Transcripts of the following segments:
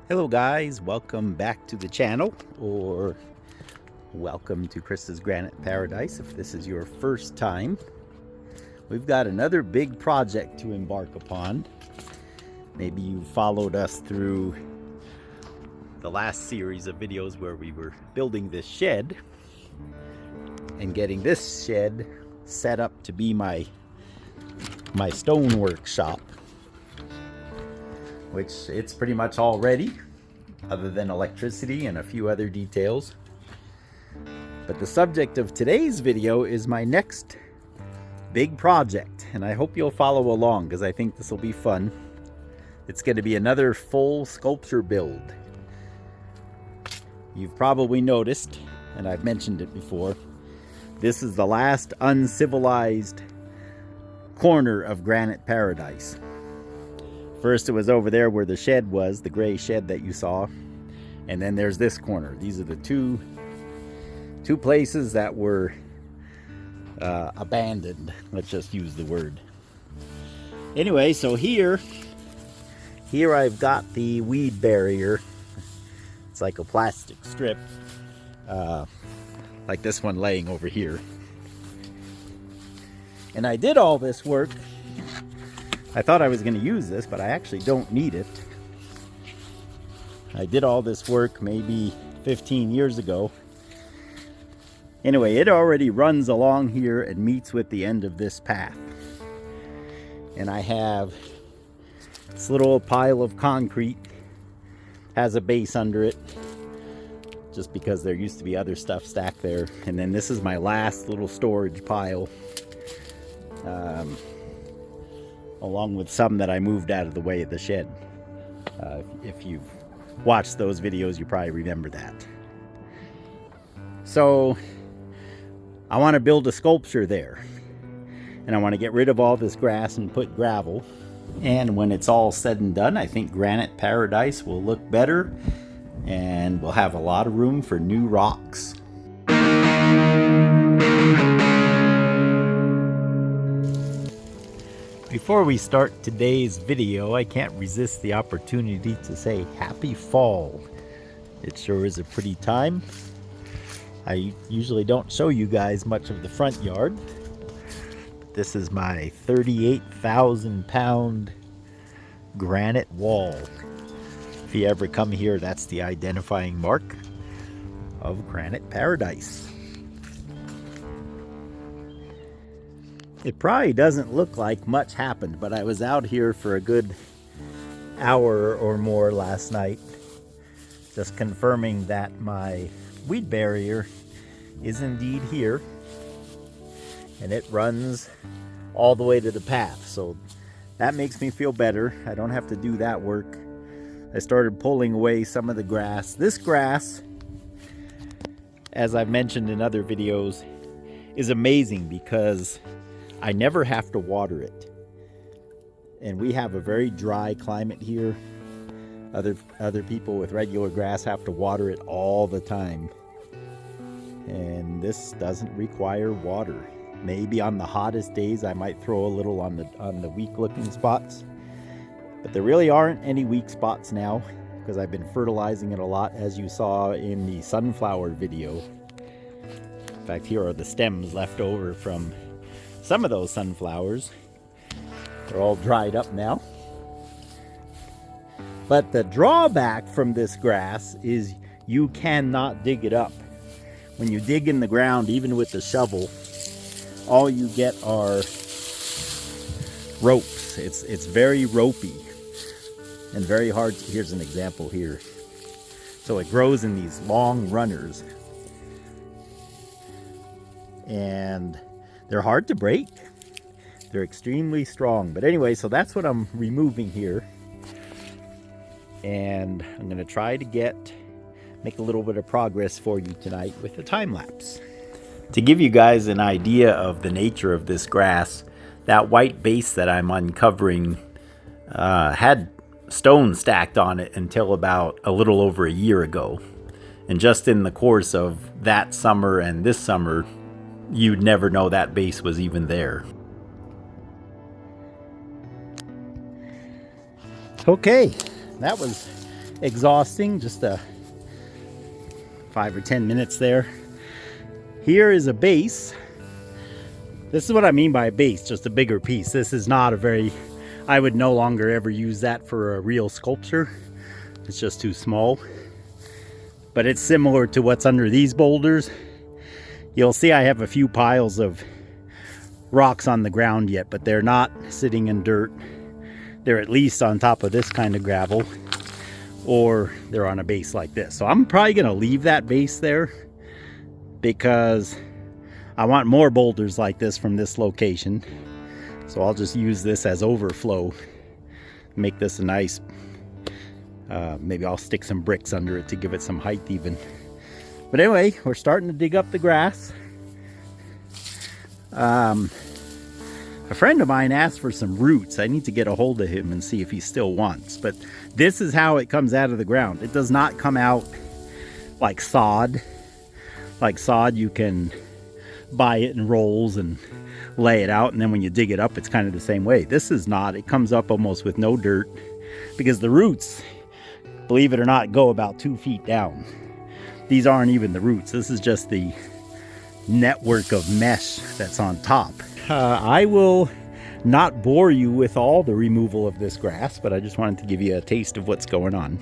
Hello guys, welcome back to the channel, or welcome to Chris's Granite Paradise if this is your first time. We've got another big project to embark upon. Maybe you followed us through the last series of videos where we were building this shed and getting this shed set up to be my stone workshop, which it's pretty much all ready other than electricity and a few other details. But the subject of today's video is my next big project, and I hope you'll follow along because I think this will be fun. It's going to be another full sculpture build. You've probably noticed, and I've mentioned it before, this is the last uncivilized corner of Granite Paradise. First it was over there where the shed was, the gray shed that you saw, and then there's this corner. These are the two places that were abandoned. Let's just use the word. Anyway, so here I've got the weed barrier. It's like a plastic strip, like this one laying over here. And I did all this work. I thought I was going to use this, but I actually don't need it. I did all this work maybe 15 years ago. Anyway, it already runs along here and meets with the end of this path. And I have this little pile of concrete, has a base under it, just because there used to be other stuff stacked there. And then this is my last little storage pile. Along with some that I moved out of the way of the shed. If you've watched those videos, you probably remember that. So I want to build a sculpture there, and I want to get rid of all this grass and put gravel. And when it's all said and done, I think Granite Paradise will look better, and we'll have a lot of room for new rocks. Before we start today's video, I can't resist the opportunity to say happy fall. It sure is a pretty time. I usually don't show you guys much of the front yard. But this is my 38,000 pound granite wall. If you ever come here, that's the identifying mark of Granite Paradise. It probably doesn't look like much happened, but I was out here for a good hour or more last night, just confirming that my weed barrier is indeed here, and it runs all the way to the path, so that makes me feel better. I don't have to do that work. I started pulling away some of the grass. This grass, as I've mentioned in other videos, is amazing because I never have to water it. And we have a very dry climate here. Other people with regular grass have to water it all the time. And this doesn't require water. Maybe on the hottest days I might throw a little on the weak looking spots. But there really aren't any weak spots now because I've been fertilizing it a lot, as you saw in the sunflower video. In fact, here are the stems left over from some of those sunflowers. They're all dried up now. But the drawback from this grass is you cannot dig it up. When you dig in the ground, even with the shovel, all you get are ropes. It's very ropey and very hard to, here's an example here. So it grows in these long runners. And they're hard to break. They're extremely strong. But anyway, so that's what I'm removing here. And I'm going to try to make a little bit of progress for you tonight with a time lapse. To give you guys an idea of the nature of this grass, that white base that I'm uncovering had stone stacked on it until about a little over a year ago. And just in the course of that summer and this summer, you'd never know that base was even there. Okay, that was exhausting, just a 5 or 10 minutes there. Here is a base. This is what I mean by a base, just a bigger piece. This is not a very, I would no longer ever use that for a real sculpture. It's just too small. But it's similar to what's under these boulders. You'll see I have a few piles of rocks on the ground yet, but they're not sitting in dirt. They're at least on top of this kind of gravel, or they're on a base like this. So I'm probably gonna leave that base there because I want more boulders like this from this location. So I'll just use this as overflow, make this a nice, maybe I'll stick some bricks under it to give it some height even. But anyway, we're starting to dig up the grass. A friend of mine asked for some roots. I need to get a hold of him and see if he still wants. But this is how it comes out of the ground. It does not come out like sod. Like sod, you can buy it in rolls and lay it out, and then when you dig it up, it's kind of the same way. This is not. It comes up almost with no dirt because the roots, believe it or not, go about 2 feet down. These aren't even the roots. This is just the network of mesh that's on top. I will not bore you with all the removal of this grass, but I just wanted to give you a taste of what's going on.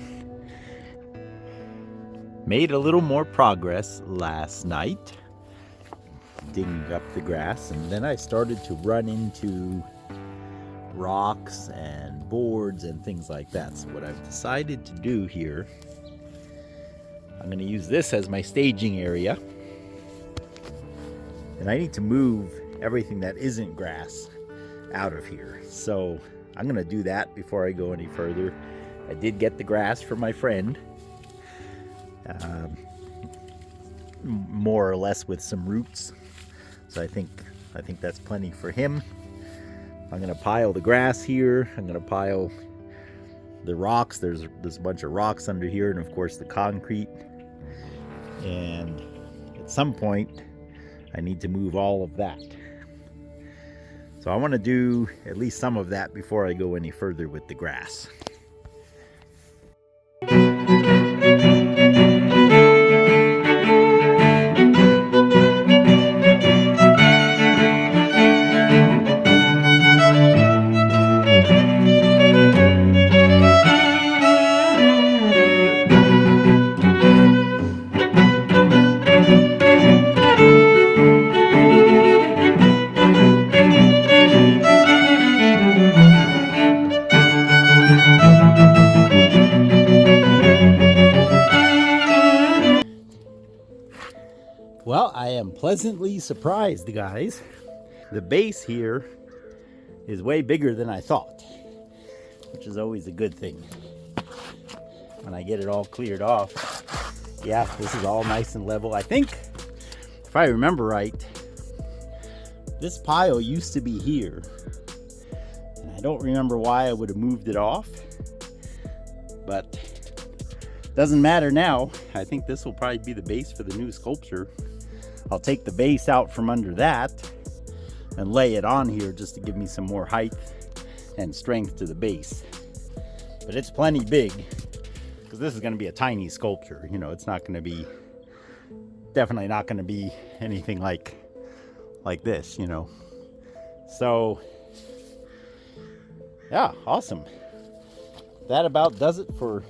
Made a little more progress last night digging up the grass, and then I started to run into rocks and boards and things like that. So what I've decided to do here, I'm going to use this as my staging area, and I need to move everything that isn't grass out of here. So I'm going to do that before I go any further. I did get the grass for my friend, more or less with some roots. So I think that's plenty for him. I'm going to pile the grass here. I'm going to pile the rocks. There's a bunch of rocks under here, and of course the concrete. And at some point, I need to move all of that. So I want to do at least some of that before I go any further with the grass. Well, I am pleasantly surprised, guys. The base here is way bigger than I thought, which is always a good thing. When I get it all cleared off, yeah, this is all nice and level. I think, if I remember right, this pile used to be here, and I don't remember why I would have moved it off, but doesn't matter now. I think this will probably be the base for the new sculpture. I'll take the base out from under that and lay it on here just to give me some more height and strength to the base. But it's plenty big because this is going to be a tiny sculpture. You know, it's not going to be, definitely not going to be anything like this, you know. So yeah, awesome. That about does it for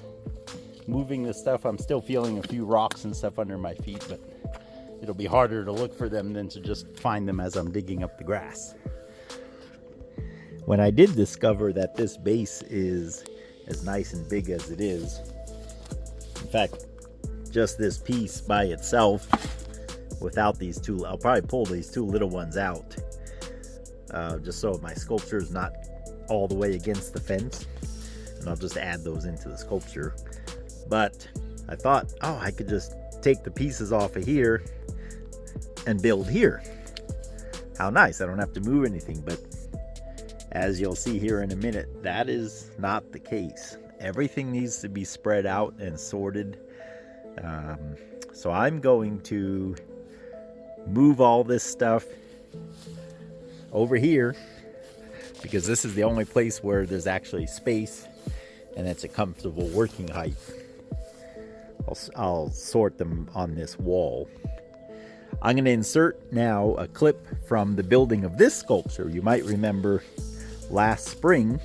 moving this stuff. I'm still feeling a few rocks and stuff under my feet, but it'll be harder to look for them than to just find them as I'm digging up the grass. When I did discover that this base is as nice and big as it is, in fact, just this piece by itself, without these two, I'll probably pull these two little ones out, just so my sculpture is not all the way against the fence, and I'll just add those into the sculpture. But I thought, oh, I could just take the pieces off of here and build here. How nice, I don't have to move anything. But as you'll see here in a minute, that is not the case. Everything needs to be spread out and sorted. So I'm going to move all this stuff over here because this is the only place where there's actually space and that's a comfortable working height. I'll sort them on this wall. I'm going to insert now a clip from the building of this sculpture. You might remember last spring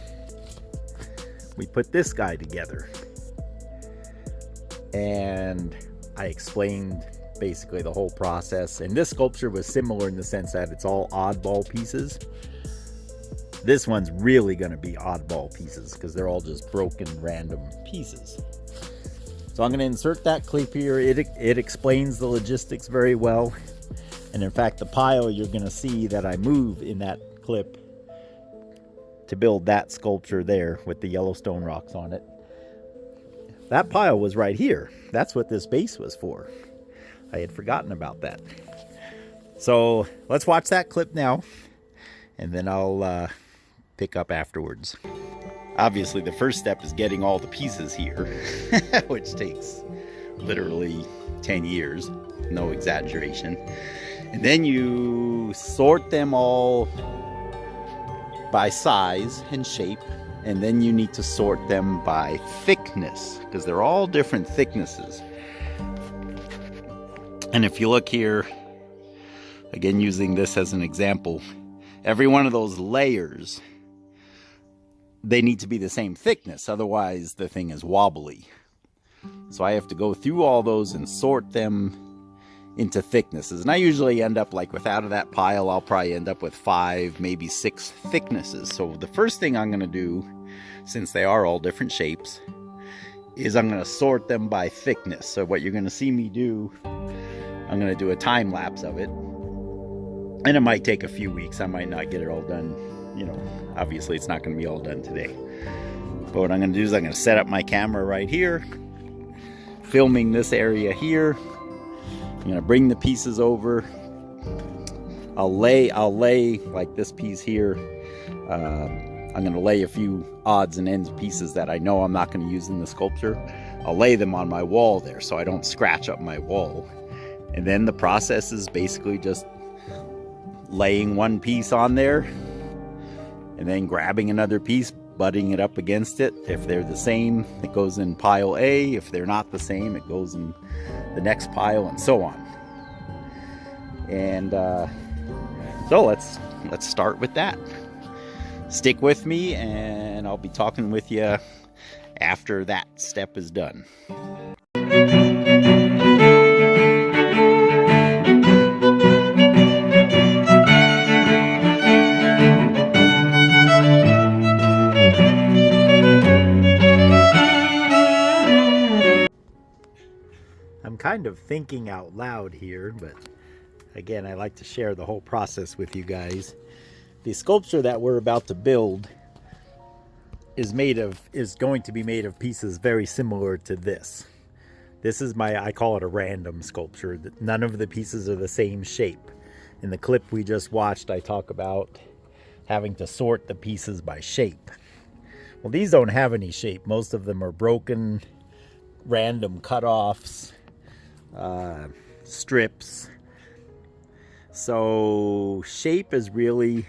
we put this guy together, and I explained basically the whole process. And this sculpture was similar in the sense that it's all oddball pieces. This one's really going to be oddball pieces because they're all just broken random pieces. So I'm going to insert that clip here. It explains the logistics very well. And in fact, the pile you're going to see that I move in that clip to build that sculpture there with the Yellowstone rocks on it, that pile was right here. That's what this base was for. I had forgotten about that. So let's watch that clip now, and then I'll pick up afterwards. Obviously, the first step is getting all the pieces here, which takes literally 10 years, no exaggeration. And then you sort them all by size and shape, and then you need to sort them by thickness, because they're all different thicknesses. And if you look here, again using this as an example, every one of those layers, they need to be the same thickness, otherwise the thing is wobbly. So I have to go through all those and sort them into thicknesses. And I usually end up, like, with out of that pile, I'll probably end up with 5, maybe 6 thicknesses. So the first thing I'm going to do, since they are all different shapes, is I'm going to sort them by thickness. So what you're going to see me do, I'm going to do a time lapse of it. And it might take a few weeks. I might not get it all done. You know, obviously it's not going to be all done today. But what I'm going to do is I'm going to set up my camera right here, filming this area here. I'm going to bring the pieces over. I'll lay like this piece here. I'm going to lay a few odds and ends pieces that I know I'm not going to use in the sculpture. I'll lay them on my wall there so I don't scratch up my wall. And then the process is basically just laying one piece on there and then grabbing another piece, butting it up against it. If they're the same, it goes in pile A. If they're not the same, it goes in the next pile, and so on. And so let's start with that. Stick with me, and I'll be talking with you after that step is done. I'm kind of thinking out loud here, but again, I like to share the whole process with you guys. The sculpture that we're about to build is going to be made of pieces very similar to this. This is I call it a random sculpture. None of the pieces are the same shape. In the clip we just watched, I talk about having to sort the pieces by shape. Well, these don't have any shape. Most of them are broken, random cutoffs, strips. So shape is really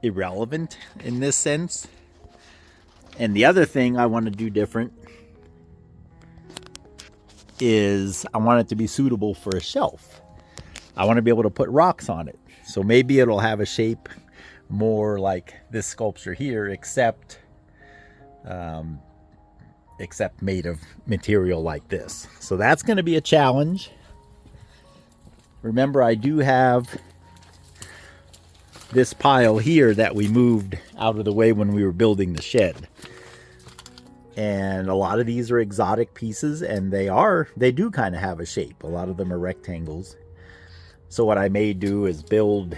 irrelevant in this sense. And the other thing I want to do different is I want it to be suitable for a shelf. I want to be able to put rocks on it. So maybe it'll have a shape more like this sculpture here, except made of material like this. So that's going to be a challenge. Remember, I do have this pile here that we moved out of the way when we were building the shed. And a lot of these are exotic pieces, and they do kind of have a shape. A lot of them are rectangles. So what I may do is build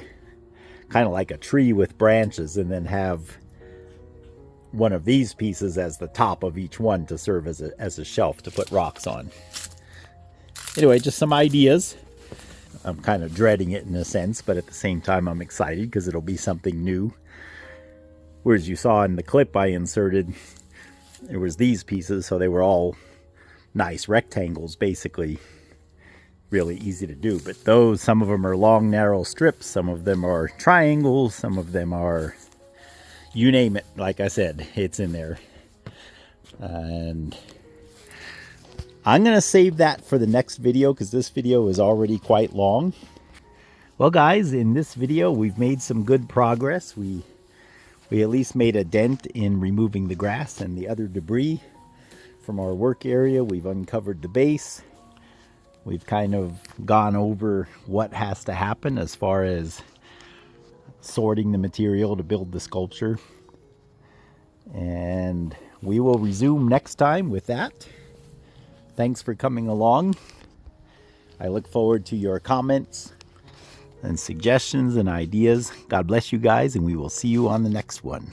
kind of like a tree with branches, and then have one of these pieces as the top of each one to serve as a shelf to put rocks on. Anyway, just some ideas. I'm kind of dreading it in a sense, but at the same time I'm excited because it'll be something new. Whereas you saw in the clip I inserted, there was these pieces, so they were all nice rectangles, basically. Really easy to do. But those, some of them are long, narrow strips, some of them are triangles, some of them are, you name it. Like I said, it's in there. And I'm going to save that for the next video because this video is already quite long. Well, guys, in this video, we've made some good progress. We at least made a dent in removing the grass and the other debris from our work area. We've uncovered the base. We've kind of gone over what has to happen as far as sorting the material to build the sculpture. And we will resume next time with that. Thanks for coming along. I look forward to your comments and suggestions and ideas. God bless you guys, and we will see you on the next one.